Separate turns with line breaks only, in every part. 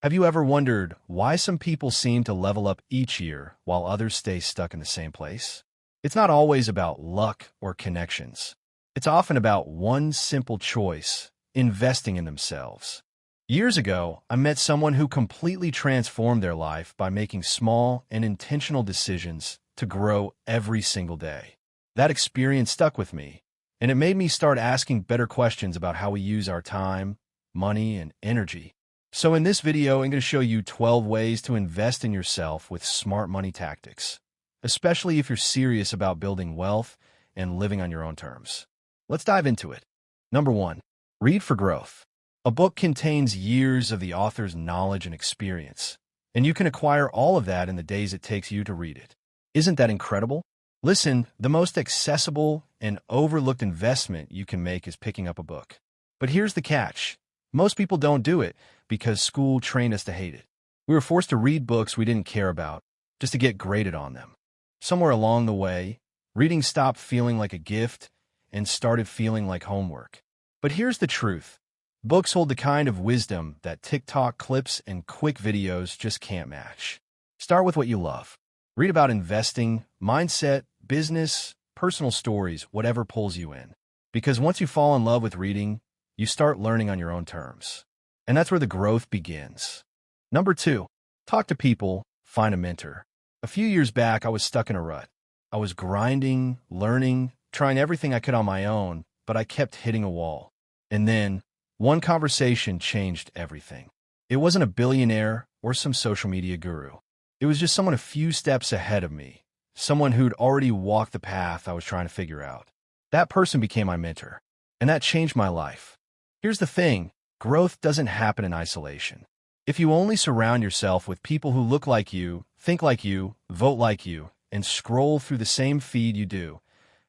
Have you ever wondered why some people seem to level up each year while others stay stuck in the same place? It's not always about luck or connections. It's often about one simple choice: investing in themselves. Years ago, I met someone who completely transformed their life by making small and intentional decisions to grow every single day. That experience stuck with me, and it made me start asking better questions about how we use our time, money, and energy. So in this video, I'm going to show you 12 ways to invest in yourself with smart money tactics, especially if you're serious about building wealth and living on your own terms. Let's dive into it. Number 1, read for growth. A book contains years of the author's knowledge and experience, and you can acquire all of that in the days it takes you to read it. Isn't that incredible? Listen, the most accessible and overlooked investment you can make is picking up a book. But here's the catch. Most people don't do it because school trained us to hate it. We were forced to read books we didn't care about just to get graded on them. Somewhere along the way, reading stopped feeling like a gift and started feeling like homework. But here's the truth. Books hold the kind of wisdom that TikTok clips and quick videos just can't match. Start with what you love. Read about investing, mindset, business, personal stories, whatever pulls you in. Because once you fall in love with reading, you start learning on your own terms. And that's where the growth begins. Number 2, talk to people, find a mentor. A few years back, I was stuck in a rut. I was grinding, learning, trying everything I could on my own, but I kept hitting a wall. And then, one conversation changed everything. It wasn't a billionaire or some social media guru. It was just someone a few steps ahead of me, someone who'd already walked the path I was trying to figure out. That person became my mentor, and that changed my life. Here's the thing, growth doesn't happen in isolation. If you only surround yourself with people who look like you, think like you, vote like you, and scroll through the same feed you do,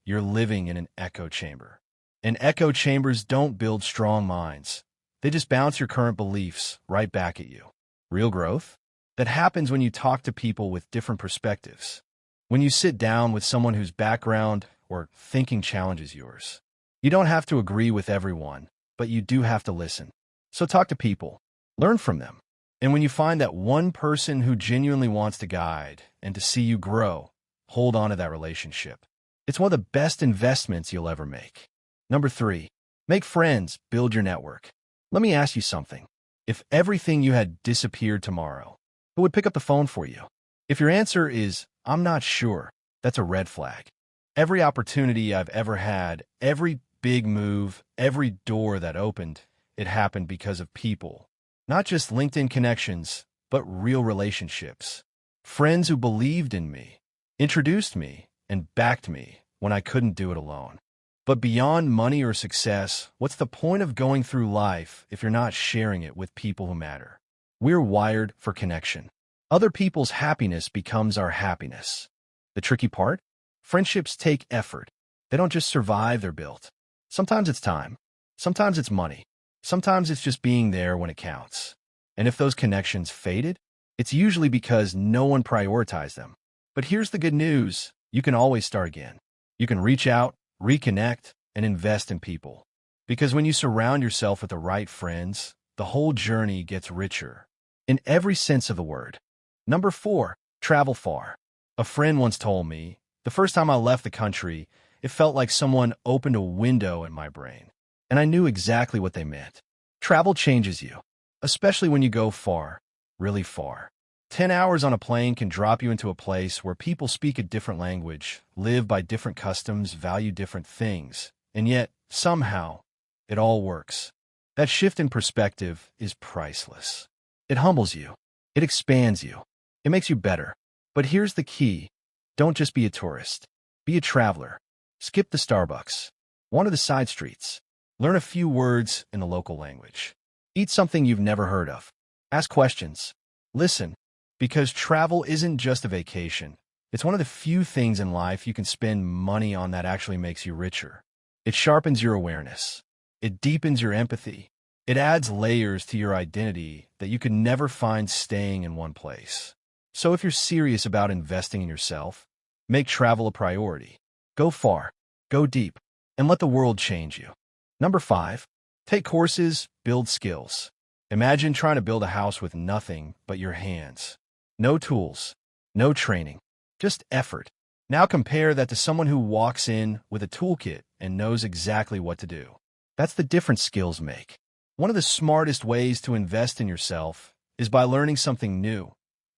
you're living in an echo chamber. And echo chambers don't build strong minds. They just bounce your current beliefs right back at you. Real growth? That happens when you talk to people with different perspectives. When you sit down with someone whose background or thinking challenges yours. You don't have to agree with everyone, but you do have to listen. So talk to people. Learn from them. And when you find that one person who genuinely wants to guide and to see you grow, hold on to that relationship. It's one of the best investments you'll ever make. Number 3, make friends, build your network. Let me ask you something. If everything you had disappeared tomorrow, who would pick up the phone for you? If your answer is, I'm not sure, that's a red flag. Every opportunity I've ever had, every big move, every door that opened, it happened because of people. Not just LinkedIn connections, but real relationships. Friends who believed in me, introduced me, and backed me when I couldn't do it alone. But beyond money or success, what's the point of going through life if you're not sharing it with people who matter? We're wired for connection. Other people's happiness becomes our happiness. The tricky part? Friendships take effort. They don't just survive, they're built. Sometimes it's time. Sometimes it's money. Sometimes it's just being there when it counts. And if those connections faded, it's usually because no one prioritized them. But here's the good news. You can always start again. You can reach out, reconnect, and invest in people. Because when you surround yourself with the right friends, the whole journey gets richer. In every sense of the word. Number 4, travel far. A friend once told me, the first time I left the country, it felt like someone opened a window in my brain. And I knew exactly what they meant. Travel changes you, especially when you go far, really far. 10 hours on a plane can drop you into a place where people speak a different language, live by different customs, value different things, and yet, somehow, it all works. That shift in perspective is priceless. It humbles you. It expands you. It makes you better. But here's the key. Don't just be a tourist. Be a traveler. Skip the Starbucks. Wander the side streets. Learn a few words in the local language. Eat something you've never heard of. Ask questions. Listen. Because travel isn't just a vacation. It's one of the few things in life you can spend money on that actually makes you richer. It sharpens your awareness. It deepens your empathy. It adds layers to your identity that you could never find staying in one place. So if you're serious about investing in yourself, make travel a priority. Go far, go deep, and let the world change you. Number 5, take courses, build skills. Imagine trying to build a house with nothing but your hands. No tools, no training, just effort. Now compare that to someone who walks in with a toolkit and knows exactly what to do. That's the difference skills make. One of the smartest ways to invest in yourself is by learning something new,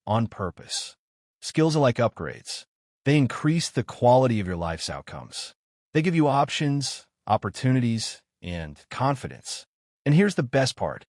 on purpose. Skills are like upgrades. They increase the quality of your life's outcomes. They give you options, opportunities, and confidence. And here's the best part.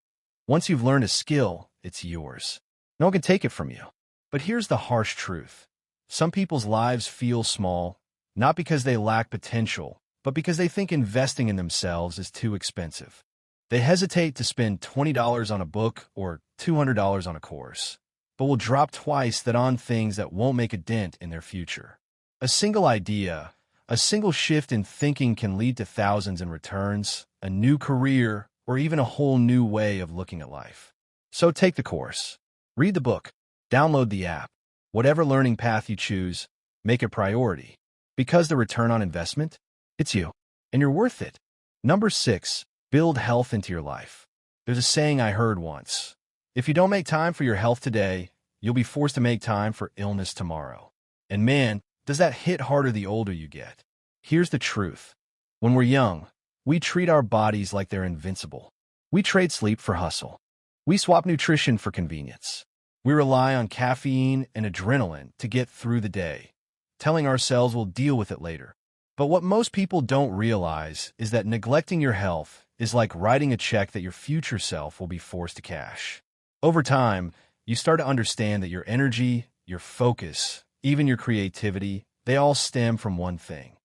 Once you've learned a skill, it's yours. No one can take it from you. But here's the harsh truth. Some people's lives feel small, not because they lack potential, but because they think investing in themselves is too expensive. They hesitate to spend $20 on a book or $200 on a course, but will drop twice that on things that won't make a dent in their future. A single idea, a single shift in thinking can lead to thousands in returns, a new career, or even a whole new way of looking at life. So take the course, read the book, download the app. Whatever learning path you choose, make it priority. Because the return on investment, it's you, and you're worth it. Number 6, build health into your life. There's a saying I heard once. If you don't make time for your health today, you'll be forced to make time for illness tomorrow. And man, does that hit harder the older you get. Here's the truth. When we're young, we treat our bodies like they're invincible. We trade sleep for hustle. We swap nutrition for convenience. We rely on caffeine and adrenaline to get through the day, telling ourselves we'll deal with it later. But what most people don't realize is that neglecting your health is like writing a check that your future self will be forced to cash. Over time, you start to understand that your energy, your focus, even your creativity, they all stem from one thing: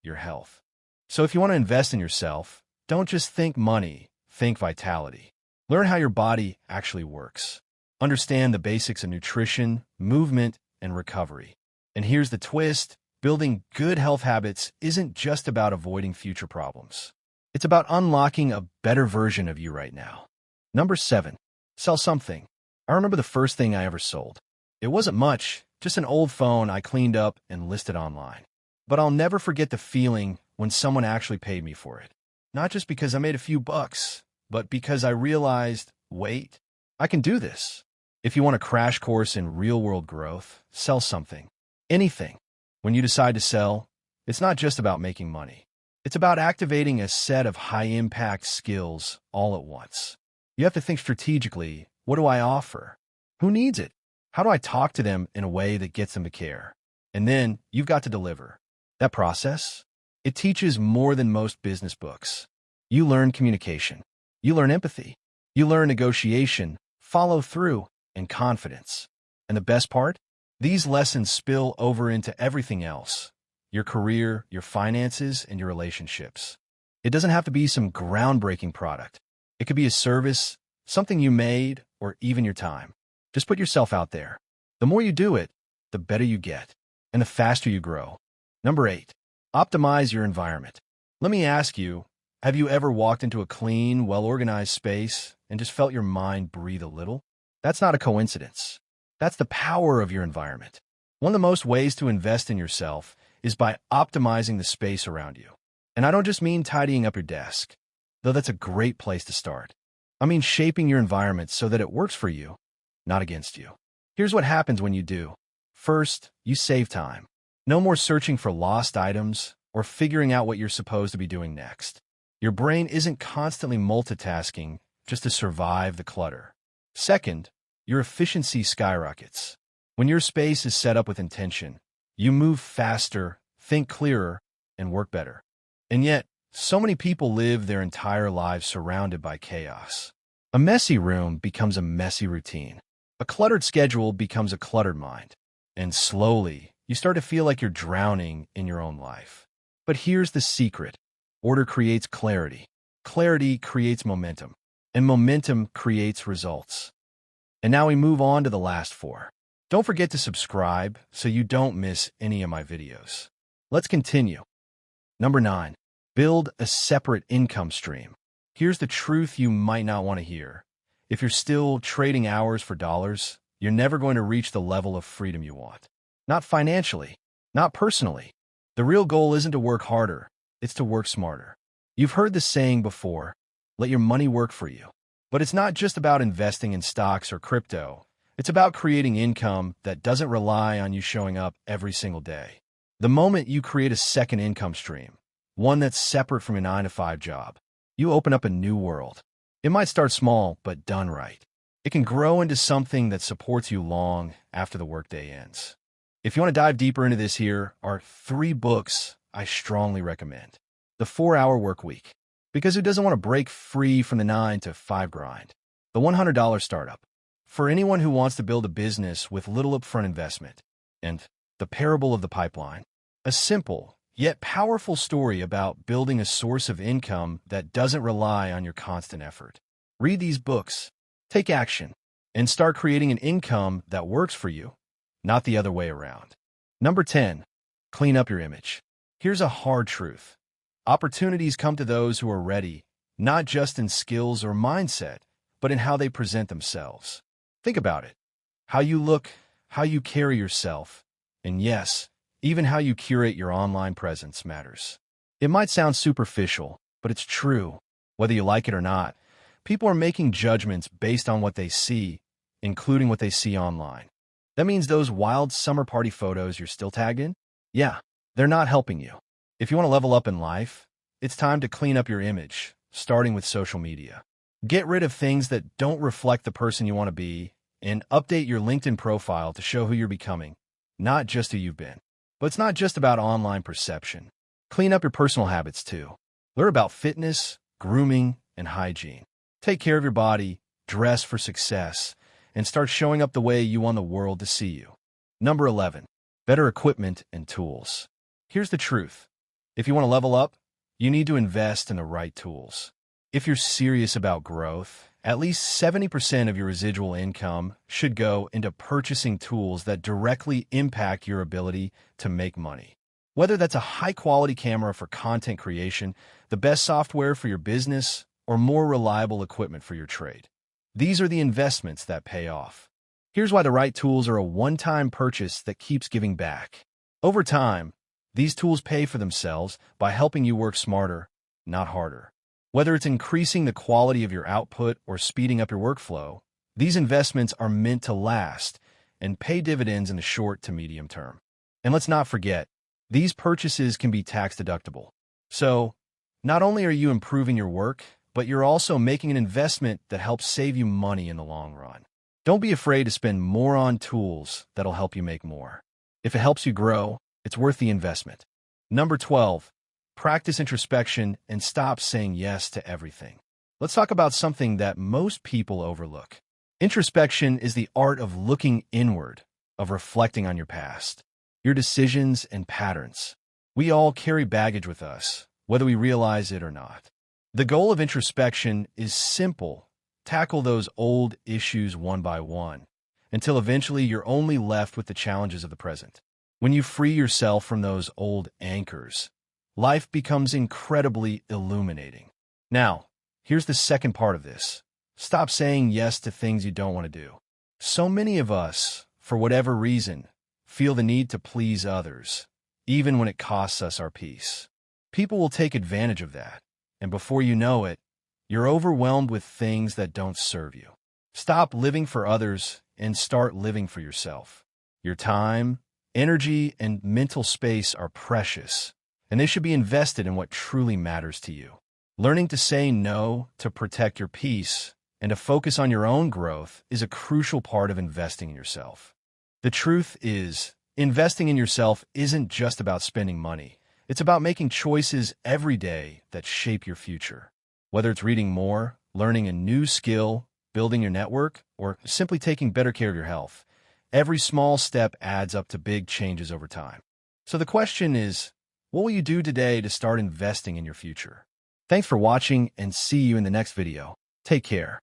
your health. So if you want to invest in yourself, don't just think money, think vitality. Learn how your body actually works. Understand the basics of nutrition, movement, and recovery. And here's the twist: building good health habits isn't just about avoiding future problems. It's about unlocking a better version of you right now. Number 7, sell something. I remember the first thing I ever sold. It wasn't much, just an old phone I cleaned up and listed online. But I'll never forget the feeling when someone actually paid me for it. Not just because I made a few bucks, but because I realized, wait, I can do this. If you want a crash course in real-world growth, sell something. Anything. When you decide to sell, it's not just about making money. It's about activating a set of high-impact skills all at once. You have to think strategically, what do I offer? Who needs it? How do I talk to them in a way that gets them to care? And then you've got to deliver. That process, it teaches more than most business books. You learn communication. You learn empathy. You learn negotiation, follow through, and confidence. And the best part? These lessons spill over into everything else: your career, your finances, and your relationships. It doesn't have to be some groundbreaking product. It could be a service, something you made, or even your time. Just put yourself out there. The more you do it, the better you get, and the faster you grow. Number 8, optimize your environment. Let me ask you, have you ever walked into a clean, well-organized space and just felt your mind breathe a little? That's not a coincidence. That's the power of your environment. One of the most ways to invest in yourself is by optimizing the space around you. And I don't just mean tidying up your desk, though that's a great place to start. I mean shaping your environment so that it works for you, not against you. Here's what happens when you do. First, you save time. No more searching for lost items or figuring out what you're supposed to be doing next. Your brain isn't constantly multitasking just to survive the clutter. Second, your efficiency skyrockets. When your space is set up with intention, you move faster, think clearer, and work better. And yet, so many people live their entire lives surrounded by chaos. A messy room becomes a messy routine. A cluttered schedule becomes a cluttered mind. And slowly, you start to feel like you're drowning in your own life. But here's the secret. Order creates clarity. Clarity creates momentum. And momentum creates results. And now we move on to the last 4. Don't forget to subscribe so you don't miss any of my videos. Let's continue. Number 9, build a separate income stream. Here's the truth you might not want to hear. If you're still trading hours for dollars, you're never going to reach the level of freedom you want. Not financially, not personally. The real goal isn't to work harder, it's to work smarter. You've heard the saying before, let your money work for you. But it's not just about investing in stocks or crypto. It's about creating income that doesn't rely on you showing up every single day. The moment you create a second income stream, one that's separate from your 9-to-5 job, you open up a new world. It might start small, but done right, it can grow into something that supports you long after the workday ends. If you want to dive deeper into this, here are 3 books I strongly recommend. The 4-Hour Workweek, because who doesn't want to break free from the 9-to-5 grind? The $100 Startup, for anyone who wants to build a business with little upfront investment. And The Parable of the Pipeline, a simple yet powerful story about building a source of income that doesn't rely on your constant effort. Read these books, take action, and start creating an income that works for you, not the other way around. Number 10, clean up your image. Here's a hard truth. Opportunities come to those who are ready, not just in skills or mindset, but in how they present themselves. Think about it. How you look, how you carry yourself, and yes, even how you curate your online presence matters. It might sound superficial, but it's true. Whether you like it or not, people are making judgments based on what they see, including what they see online. That means those wild summer party photos you're still tagged in? Yeah, they're not helping you. If you want to level up in life, it's time to clean up your image, starting with social media. Get rid of things that don't reflect the person you want to be, and update your LinkedIn profile to show who you're becoming, not just who you've been. But it's not just about online perception. Clean up your personal habits too. Learn about fitness, grooming, and hygiene. Take care of your body, dress for success, and start showing up the way you want the world to see you. Number 11, better equipment and tools. Here's the truth. If you want to level up, you need to invest in the right tools. If you're serious about growth, at least 70% of your residual income should go into purchasing tools that directly impact your ability to make money. Whether that's a high-quality camera for content creation, the best software for your business, or more reliable equipment for your trade. These are the investments that pay off. Here's why the right tools are a one-time purchase that keeps giving back. Over time, these tools pay for themselves by helping you work smarter, not harder. Whether it's increasing the quality of your output or speeding up your workflow, these investments are meant to last and pay dividends in the short to medium term. And let's not forget, these purchases can be tax deductible. So, not only are you improving your work, but you're also making an investment that helps save you money in the long run. Don't be afraid to spend more on tools that'll help you make more. If it helps you grow, it's worth the investment. Number 12, practice introspection and stop saying yes to everything. Let's talk about something that most people overlook. Introspection is the art of looking inward, of reflecting on your past, your decisions and patterns. We all carry baggage with us, whether we realize it or not. The goal of introspection is simple. Tackle those old issues one by one, until eventually you're only left with the challenges of the present. When you free yourself from those old anchors, life becomes incredibly illuminating. Now, here's the second part of this. Stop saying yes to things you don't want to do. So many of us, for whatever reason, feel the need to please others, even when it costs us our peace. People will take advantage of that, and before you know it, you're overwhelmed with things that don't serve you. Stop living for others and start living for yourself. Your time, energy, and mental space are precious, and they should be invested in what truly matters to you. Learning to say no to protect your peace and to focus on your own growth is a crucial part of investing in yourself. The truth is, investing in yourself isn't just about spending money. It's about making choices every day that shape your future. Whether it's reading more, learning a new skill, building your network, or simply taking better care of your health, every small step adds up to big changes over time. So the question is, what will you do today to start investing in your future? Thanks for watching, and see you in the next video. Take care.